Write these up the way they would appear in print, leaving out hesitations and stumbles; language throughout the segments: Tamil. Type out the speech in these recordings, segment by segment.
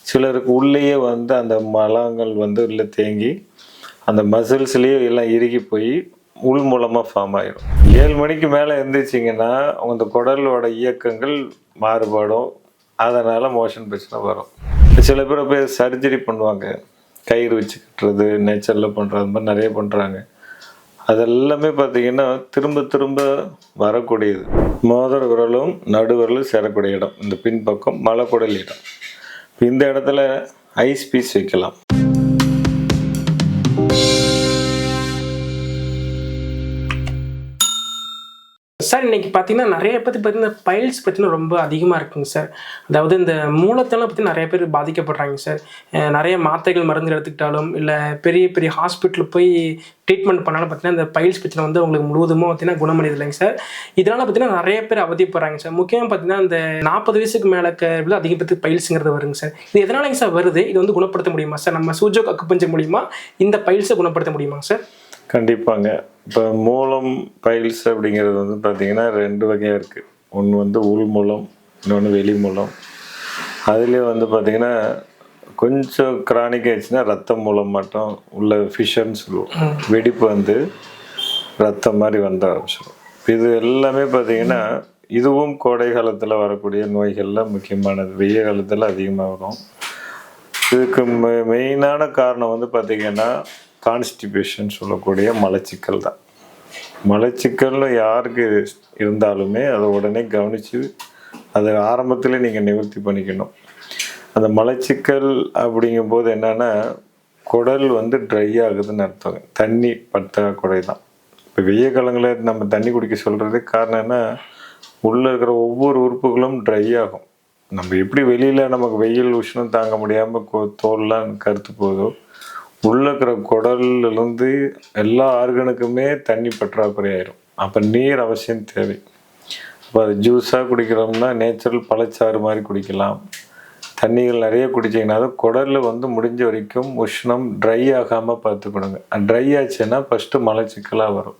சிலருக்கு உள்ளேயே வந்து அந்த மலங்கள் வந்து உள்ள தேங்கி, அந்த மசில்ஸ்லேயே எல்லாம் இறுகி போய் உள் மூலமா ஃபார்ம் ஆயிரும். 7 மணிக்கு மேல எந்திரிச்சிங்கன்னா, அந்த குடலோட இயக்கங்கள் மாறுபடும். அதனால மோஷன் பிரச்சனை வரும். சில பேர் போய் சர்ஜரி பண்ணுவாங்க. கயிறு வச்சு கட்டுறது, நேச்சர்ல பண்றது, அந்த மாதிரி நிறைய பண்றாங்க. அதெல்லாமே பார்த்தீங்கன்னா, திரும்ப திரும்ப வரக்கூடியது. மோதிர விரலும் நடுவிரலும் சேரக்கூடிய இடம். இந்த பின்பக்கம் மலக்குடல் இடம். இந்த இடத்துல ஐஸ் பீஸ் வைக்கலாம். சார் இன்னைக்கு பார்த்தீங்கன்னா நிறைய பேருக்கு பார்த்தீங்கன்னா பைல்ஸ் பார்த்தீங்கன்னா ரொம்ப அதிகமாக இருக்குங்க சார். அதாவது இந்த மூலத்தெல்லாம் பற்றி நிறைய பேர் பாதிக்கப்படுறாங்க சார். நிறைய மாத்திரைகள் மருந்து எடுத்துக்கிட்டாலும் இல்லை பெரிய பெரிய ஹாஸ்பிட்டலில் போய் ட்ரீட்மெண்ட் பண்ணாலும் பார்த்தீங்கன்னா இந்த பைல்ஸ் பிரச்சனை வந்து உங்களுக்கு முழுவதுமாக பார்த்தீங்கன்னா குணமடையுது இல்லைங்க சார். இதனால் பார்த்தீங்கன்னா நிறைய பேர் அவதிப்படுறாங்க சார். முக்கியமாக பார்த்தீங்கன்னா இந்த 40 வயசுக்கு மேலே அதிக பேருக்கு பைல்ஸுங்கிறது வருங்க சார். இது எதனாலங்க சார் வருது? இது வந்து குணப்படுத்த முடியுமா சார்? நம்ம சூஜோக் அக்குபஞ்சர் மூலியமா இந்த பைல்ஸை குணப்படுத்த முடியுமா சார்? கண்டிப்பாங்க. இப்போ மூலம் பைல்ஸ் அப்படிங்கிறது வந்து பார்த்தீங்கன்னா 2 வகையாக இருக்குது. ஒன்று வந்து உள் மூலம், இன்னொன்று வெளி மூலம். அதுலேயே வந்து பார்த்தீங்கன்னா கொஞ்சம் கிரானிக் ஆயிடுச்சுன்னா ரத்தம் மூலம் மட்டும் உள்ள ஃபிஷர்னு சொல்லுவோம். வெடிப்பு வந்து ரத்தம் மாதிரி வந்த ஆரம்பிச்சிடும். இது எல்லாமே பார்த்தீங்கன்னா இதுவும் கோடை காலத்தில் வரக்கூடிய நோய்களில் முக்கியமானது. வெய்ய காலத்தில் அதிகமாக வரும். இதுக்கு மெயினான காரணம் வந்து பார்த்திங்கன்னா கான்ஸ்டிபேஷன் சொல்லக்கூடிய மலச்சிக்கல் தான். மலச்சிக்கல் யாருக்கு இருந்தாலுமே அதை உடனே கவனித்து அதை ஆரம்பத்தில் நீங்கள் நிவர்த்தி பண்ணிக்கணும். அந்த மலச்சிக்கல் அப்படிங்கும்போது என்னென்னா குடல் வந்து ட்ரை ஆகுதுன்னு அர்த்தம். தண்ணி பற்றாக்குறை தான். இப்போ வெய்ய காலங்களில் நம்ம தண்ணி குடிக்க சொல்கிறதுக்கு காரணம் என்ன, உள்ளே இருக்கிற ஒவ்வொரு உறுப்புகளும் ட்ரை ஆகும். நம்ம எப்படி வெளியில் நமக்கு வெயில் உஷ்ணம் தாங்க முடியாமல் தோல்லாம் கருத்து போதோ, உள்ளே இருக்கிற குடல்லேருந்து எல்லா ஆர்கனுக்குமே தண்ணி பற்றாக்குறை ஆயிரும். அப்போ நீர் அவசியம் தேவை. அப்போ அது ஜூஸாக குடிக்கிறோம்னா நேச்சுரல் பழச்சாறு மாதிரி குடிக்கலாம். தண்ணிகள் நிறைய குடிச்சிங்கன்னா தான் குடலில் வந்து முடிஞ்ச வரைக்கும் உஷ்ணம் ட்ரை ஆகாமல் பார்த்துக்கணுங்க. ட்ரை ஆச்சுன்னா ஃபஸ்ட்டு மலச்சிக்கலாக வரும்.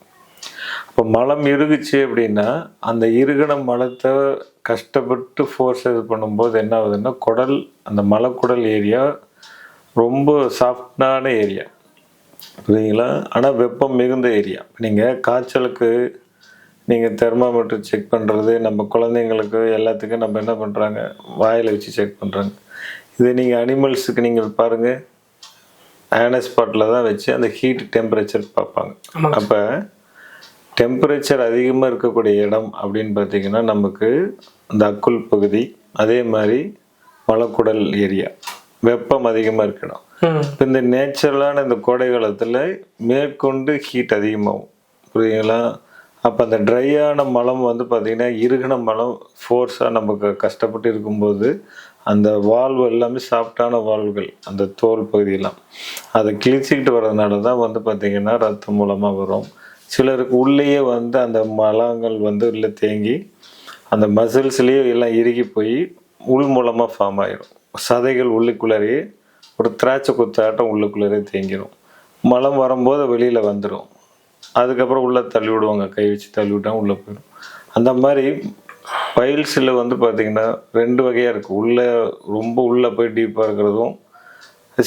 அப்போ மலம் இறுகுச்சு அப்படின்னா அந்த இறுகின மலத்தை கஷ்டப்பட்டு ஃபோர்ஸ் இது பண்ணும்போது என்ன ஆகுதுன்னா குடல், அந்த மலக்குடல் ஏரியா ரொம்ப சாஃப்டான ஏரியா, புரியுங்களா? ஆனால் வெப்பம் மிகுந்த ஏரியா. நீங்கள் காய்ச்சலுக்கு நீங்கள் தெர்மாமீட்டர் செக் பண்ணுறது, நம்ம குழந்தைங்களுக்கு எல்லாத்துக்கும் நம்ம என்ன பண்ணுறாங்க, வாயில் வச்சு செக் பண்ணுறாங்க. இது நீங்கள் அனிமல்ஸுக்கு நீங்கள் பாருங்கள், ஆனஸ்பாட்டில் தான் வச்சு அந்த ஹீட் டெம்பரேச்சர் பார்ப்பாங்க. அப்போ டெம்பரேச்சர் அதிகமாக இருக்கக்கூடிய இடம் அப்படின்னு பார்த்தீங்கன்னா நமக்கு அந்த அக்குள் பகுதி, அதே மாதிரி மலக்குடல் ஏரியா, வெப்பம் அதிகமாக இருக்கணும். இப்போ இந்த நேச்சுரலான இந்த கோடை காலத்தில் மேற்கொண்டு ஹீட் அதிகமாகும், புரியுங்களா? அப்போ அந்த ட்ரையான மலம் வந்து பார்த்திங்கன்னா இறுகின மலம் ஃபோர்ஸாக நமக்கு கஷ்டப்பட்டு இருக்கும்போது அந்த வால்வு எல்லாமே சாஃப்டான வால்வுகள், அந்த தோல் பகுதியெல்லாம் அதை கிழிச்சிக்கிட்டு வர்றதுனால தான் வந்து பார்த்திங்கன்னா ரத்தம் மூலமாக வரும். சிலருக்கு உள்ளேயே வந்து அந்த மலங்கள் வந்து உள்ளே தேங்கி அந்த மசில்ஸ்லேயே எல்லாம் இறுகி போய் உள் மூலமாக ஃபார்ம் ஆயிரும். சதைகள் உள்ளுக்குள்ளே ஒரு திராட்சை குத்தாட்டம் உள்ளுக்குள்ளே தேங்கிடும். மலம் வரும்போது வெளியில் வந்துடும். அதுக்கப்புறம் உள்ளே தள்ளி விடுவாங்க, கை வச்சு தள்ளி விட்டாங்க, உள்ளே போயிடும். அந்த மாதிரி பைல்ஸில் வந்து பார்த்திங்கன்னா 2 வகையாக இருக்குது. உள்ளே ரொம்ப உள்ளே போய் டீப்பாக இருக்கிறதும்,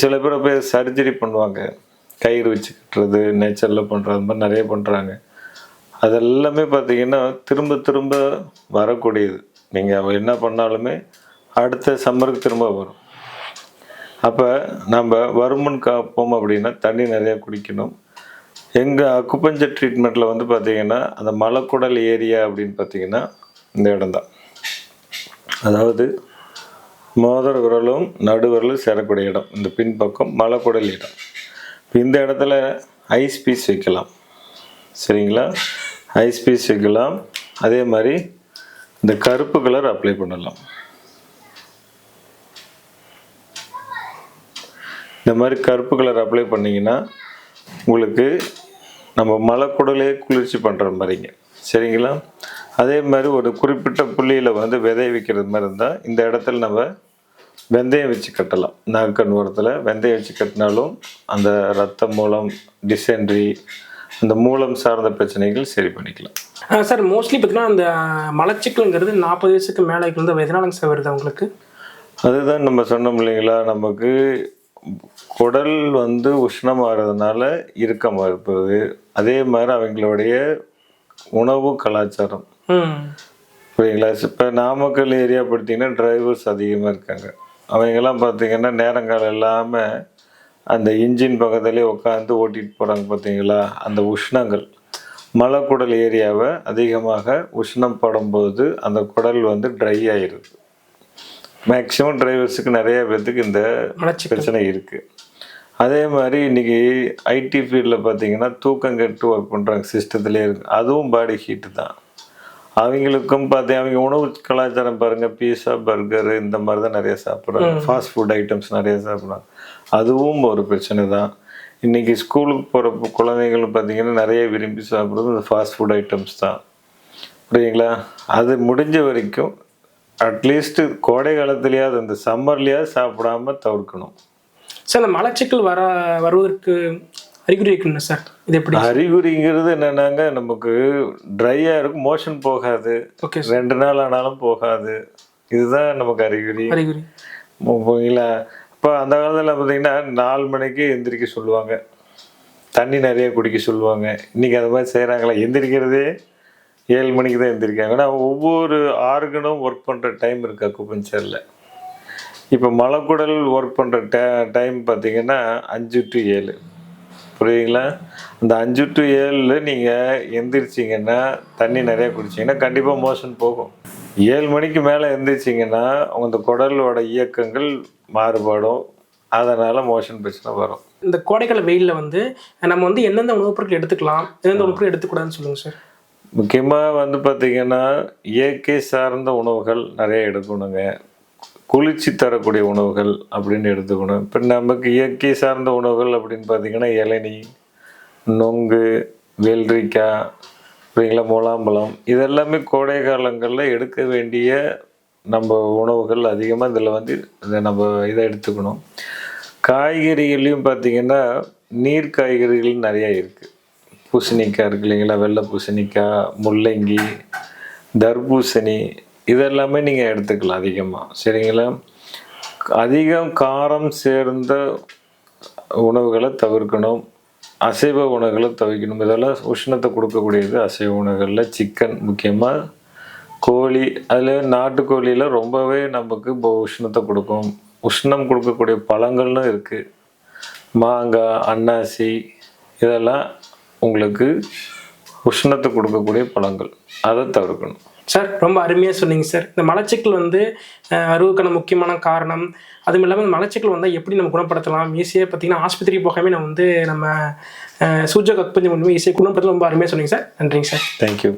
சில பேர் போய் சர்ஜரி பண்ணுவாங்க. கயிறு வச்சு கட்டுறது, நேச்சரில் பண்ணுறது, அந்த மாதிரி நிறைய பண்ணுறாங்க. அதெல்லாமே பார்த்திங்கன்னா திரும்ப திரும்ப வரக்கூடியது. நீங்கள் என்ன பண்ணாலுமே அடுத்த சம்மருக்கு திரும்ப வரும். அப்போ நம்ம வருமுன் காப்போம் அப்படின்னா தண்ணி நிறையா குடிக்கணும். எங்கள் அக்குபஞ்சர் ட்ரீட்மெண்ட்டில் வந்து பார்த்திங்கன்னா அந்த மலக்குடல் ஏரியா அப்படின்னு பார்த்திங்கன்னா இந்த இடம் தான். அதாவது மோதிர விரலும் நடுவிரலும் சேரக்கூடிய இடம். இந்த பின்பக்கம் மலக்குடல் இடம். இந்த இடத்துல ஐஸ் பீஸ் வைக்கலாம், சரிங்களா? ஐஸ் பீஸ் வைக்கலாம். அதே மாதிரி இந்த கருப்பு கலர் அப்ளை பண்ணலாம். இந்த மாதிரி கருப்பு கலர் அப்ளை பண்ணிங்கன்னா உங்களுக்கு நம்ம மலக்குடலே குளிர்ச்சி பண்ணுற மாதிரிங்க, சரிங்களா? அதே மாதிரி ஒரு குறிப்பிட்ட புள்ளியில் வந்து விதை வைக்கிறது மாதிரி இருந்தால் இந்த இடத்துல நம்ம வெந்தயம் வச்சு கட்டலாம். நாகக்கண் ஓரத்தில் வெந்தயம் வச்சு கட்டினாலும் அந்த ரத்தம் மூலம், டிசென்ட்ரி, அந்த மூலம் சார்ந்த பிரச்சனைகள் சரி பண்ணிக்கலாம். சார் மோஸ்ட்லி பார்த்தீங்கன்னா அந்த மலச்சிக்கல்ங்கிறது 40 வயசுக்கு மேலே வந்து எதனாலங்க சார் வருது அவங்களுக்கு? அதுதான் நம்ம சொன்னோம் இல்லைங்களா, நமக்கு குடல் வந்து உஷ்ணமாகிறதுனால இறுக்கமாக இருப்பது. அதே மாதிரி அவங்களுடைய உணவு கலாச்சாரம். ம். புரியுங்களா? இப்போ நாமக்கல் ஏரியா பார்த்தீங்கன்னா டிரைவர்ஸ் அதிகமாக இருக்காங்க. அவங்கெல்லாம் பார்த்தீங்கன்னா நேரங்காலம் இல்லாமல் அந்த இன்ஜின் பக்கத்துலேயே உட்காந்து ஓட்டிகிட்டு போகிறாங்க பார்த்தீங்களா? அந்த உஷ்ணங்கள் மலைக்குடல் ஏரியாவை அதிகமாக உஷ்ணம் படும்போது அந்த குடல் வந்து ட்ரை ஆயிடுது. மேக்ஸிமம் டிரைவர்ஸுக்கு நிறைய பேர்த்துக்கு இந்த மலச்சிக்கல். பிரச்சனை இருக்குது. அதே மாதிரி இன்றைக்கி ஐடி ஃபீல்டில் பார்த்தீங்கன்னா தூக்கம் கெட்டு ஒர்க் பண்ணுறாங்க, சிஸ்டத்துலேயே இருக்குது. அதுவும் பாடி ஹீட்டு தான். அவங்களுக்கும் அவங்க உணவு கலாச்சாரம் பாருங்கள், பீஸா பர்கரு இந்த மாதிரி தான் நிறைய சாப்பிட்றாங்க. ஃபாஸ்ட் ஃபுட் ஐட்டம்ஸ் நிறைய சாப்பிட்றாங்க. அதுவும் ஒரு பிரச்சனை தான். இன்றைக்கி ஸ்கூலுக்கு போகிற குழந்தைகள் பார்த்திங்கன்னா நிறைய விரும்பி சாப்பிட்றது இந்த ஃபாஸ்ட் ஃபுட் ஐட்டம்ஸ் தான். புரியுங்களா? அது முடிஞ்ச வரைக்கும் அட்லீஸ்ட்டு கோடை காலத்துலேயாவது இந்த சம்மர்லேயாவது சாப்பிடாம தவிர்க்கணும். சார், இந்த மலச்சிக்கல் வருவதற்கு அறிகுறி இருக்குன்னு சார், இது எப்படி? அறிகுறிங்கிறது என்னென்னாங்க, நமக்கு ட்ரையாக இருக்கும், மோஷன் போகாது, ஓகே 2 நாள் ஆனாலும் போகாது. இதுதான் நமக்கு அறிகுறி. ஓகேங்களா? இப்போ அந்த காலத்தில் பார்த்தீங்கன்னா 4 மணிக்கு எந்திரிக்க சொல்லுவாங்க, தண்ணி நிறைய குடிக்க சொல்லுவாங்க. இன்றைக்கி அது மாதிரி செய்கிறாங்களா? எந்திரிக்கிறதே 7 மணிக்கு தான் எந்திரிக்காங்க. ஏன்னா ஒவ்வொரு ஆர்கனும் ஒர்க் பண்ணுற டைம் இருக்குது அக்குபஞ்சரில். இப்போ மலக்குடல் ஒர்க் பண்ணுற டைம் பார்த்திங்கன்னா 5 to 7. புரியுதுங்களா? அந்த 5 to 7 நீங்கள் எந்திரிச்சிங்கன்னா, தண்ணி நிறையா குடிச்சிங்கன்னா கண்டிப்பாக மோஷன் போகும். 7 மணிக்கு மேலே எந்திரிச்சிங்கன்னா அந்த குடலோட இயக்கங்கள் மாறுபடும். அதனால் மோஷன் பிரச்சனை வரும். இந்த கோடைக்கால வெயிலில் வந்து நம்ம வந்து எந்தெந்த உணவுப் பொருட்கள் எடுத்துக்கலாம், எந்தெந்த உணவுப் பொருட்கள் எடுத்துக்கூடாதுன்னு சொல்லுங்கள் சார். முக்கியமாக வந்து பார்த்திங்கன்னா இயற்கை சார்ந்த உணவுகள் நிறைய எடுக்கணுங்க. குளிர்ச்சி தரக்கூடிய உணவுகள் அப்படின்னு எடுத்துக்கணும். இப்போ நமக்கு இயற்கை சார்ந்த உணவுகள் அப்படின்னு பார்த்திங்கன்னா இளநீ, நொங்கு, வெள்ளரிக்காய், அப்படிங்களா, முலாம்பழம், இதெல்லாமே கோடை காலங்களில் எடுக்க வேண்டிய நம்ம உணவுகள். அதிகமாக இதில் வந்து நம்ம இதை எடுத்துக்கணும். காய்கறிகள்லையும் பார்த்திங்கன்னா நீர் காய்கறிகள் நிறையா இருக்குது. பூசணிக்காய் இருக்கு இல்லைங்களா, வெள்ளை பூசணிக்காய், முள்ளங்கி, தர்பூசணி, இதெல்லாமே நீங்கள் எடுத்துக்கலாம் அதிகமாக. சரிங்களா? அதிகம் காரம் சேர்ந்த உணவுகளை தவிர்க்கணும். அசைவ உணவுகளை தவிர்க்கணும். இதெல்லாம் உஷ்ணத்தை கொடுக்கக்கூடியது. அசைவ உணவுகளில் சிக்கன், முக்கியமாக கோழி, அதில் நாட்டுக்கோழியில் ரொம்பவே நமக்கு உஷ்ணத்தை கொடுக்கும். உஷ்ணம் கொடுக்கக்கூடிய பழங்கள்னு இருக்குது. மாங்காய், அன்னாசி, இதெல்லாம் உங்களுக்கு உஷ்ணத்தை கொடுக்கக்கூடிய பழங்கள். அதை தவிர்க்கணும். சார், ரொம்ப அருமையாக சொன்னீங்க சார். இந்த மலச்சிக்கல் வந்து வருவதற்கான முக்கியமான காரணம், அதுவும் இல்லாமல் இந்த மலச்சிக்கல் வந்தால் எப்படி நம்ம குணப்படுத்தலாம், ஈஸியாக பார்த்தீங்கன்னா ஆஸ்பத்திரி போகாமல் நம்ம சூஜக அக்குபஞ்சர் மூலமாக ஈஸியாக குணப்படுத்தலாம். ரொம்ப அருமையாக சொன்னீங்க சார். நன்றிங்க சார். தேங்க்யூ.